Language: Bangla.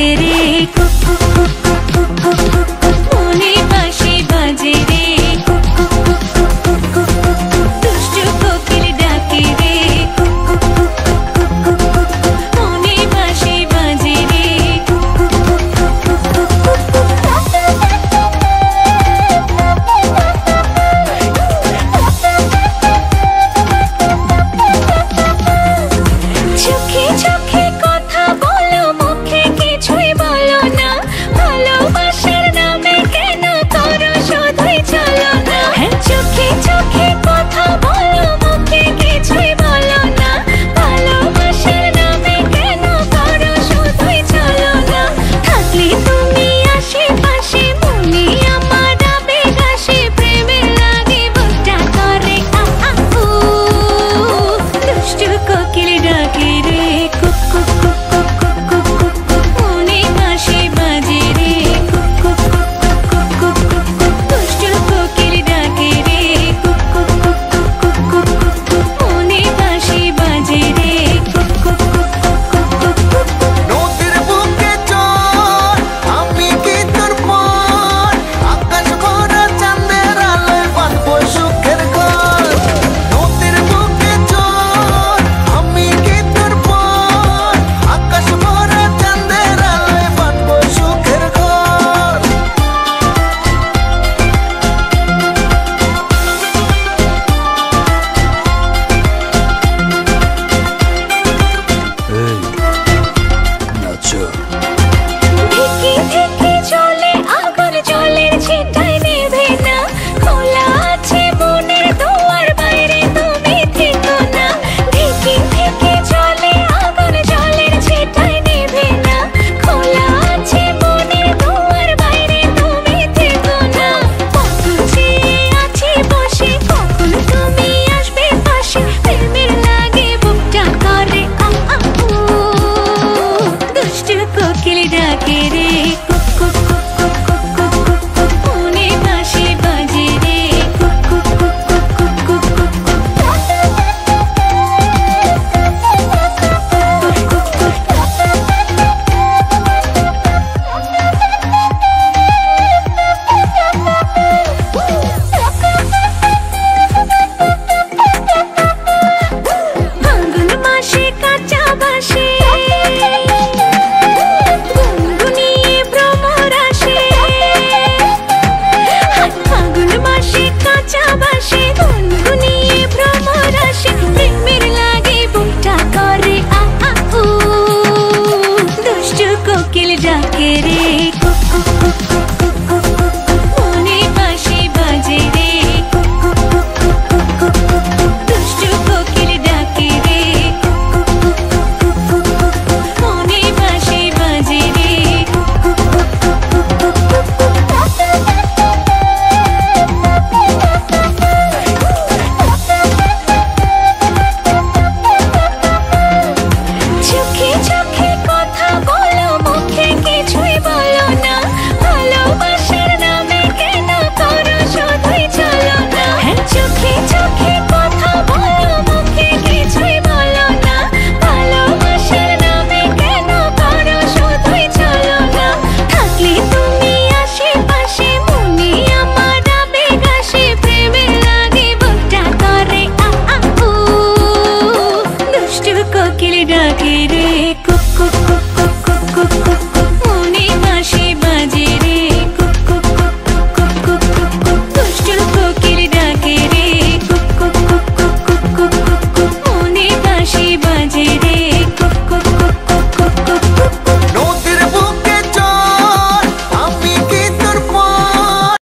ডাকে রে কুক কুক কুক কুক কুক কুক কুক মনে বাঁশি বাজে রে কুক কুক কুক কুক কুক কুক কুক দুষ্টু কোকিল ডাকে রে কুক কুক কুক কুক কুক কুক কুক মনে বাঁশি বাজে রে কুক কুক কুক কুক কুক কুক চোখে চোখে কথা বলো মুখে কিছুই বলো না ভালোবাসার নামে কেন করো শুধুই চলো না চোখে চোখে কথা বলো মুখে কিছুই বলো না ভালোবাসার নামে কেন করো শুধুই চলো না থাকলে তুমি আশেপাশে মনে আমার আবেগ আসে প্রেমের লাগে বুকটা করে উ দুষ্টু কোকিল ডাকে রে কুক কুক কুক কুক কুক কুক কুক কুক মনে বাঁশি বাজে রে কুক কুক কুক কুক কুক কুক কুক দুষ্টু কোকিল ডাকে রে কুক কুক কুক কুক কুক কুক কুক মনে বাঁশি বাজে রে কুক কুক কুক কুক কুক কুক নদীর বুকে চল আমি কি তোর পর আকাশ ভরা চাঁদের আলোয় বাঁধবো সুখের ঘর নদীর বুকে চল আমি কি তোর পর আকাশ ভরা চাঁদের আলোয় বাঁধবো সুখের ঘর এই নাচো ধিকি ধিকি চলে আগুন জলের ছিটায় নেভে না খোলা আছে মনের দুয়ার বাইরে তুমি থেকো না ধিকি ধিকি চলে আগুন জলের ছিটায় নেভে না খোলা আছে মনের দুয়ার বাইরে তুমি থেকো না কত চেয়ে আছি বসে কখন তুমি আসবে পাশে প্রেমের লাগে বুকটা করে উ দুষ্টু কোকিল ডাকে রে কুক কুক কুক কুক কুক কুক কুক কুক মনে বাঁশি বাজে রে কুক কুক কুক কুক কুক কুক কুক ফাল্গুন মাসে কাঁচা বাঁশে গুনগুনিয়ে ভ্রমর আসে ফাল্গুন মাসে কাঁচা বাঁশে গুনগুনিয়ে ভ্রমর আসে প্রেমের লাগে বুকটা করে উ দুষ্টু কোকিল ডাকে রে কুক কুক কুক কুক কুক কুক কুক কুক মনে বাঁশি বাজে রে কুক কুক কুক কুক কুক কুক কুক কুক দুষ্টু কোকিল ডাকে রে কুক কুক কুক কুক কুক কুক কুক মনে বাঁশি বাজে রে কুক কুক কুক কুক কুক কুক চোখে চোখে কথা বলো মুখে কিছুই বলো না ভালোবাসার নামে কেন করো শুধুই চলো না চোখে চোখে কথা বলো মুখে কিছুই বলো না ভালোবাসার নামে কেন করো শুধুই চলো না থাকলে তুমি আশেপাশে মনে আমার আবেগ আসে প্রেমের লাগে বুকটা করে উ দুষ্টু কোকিল ডাকে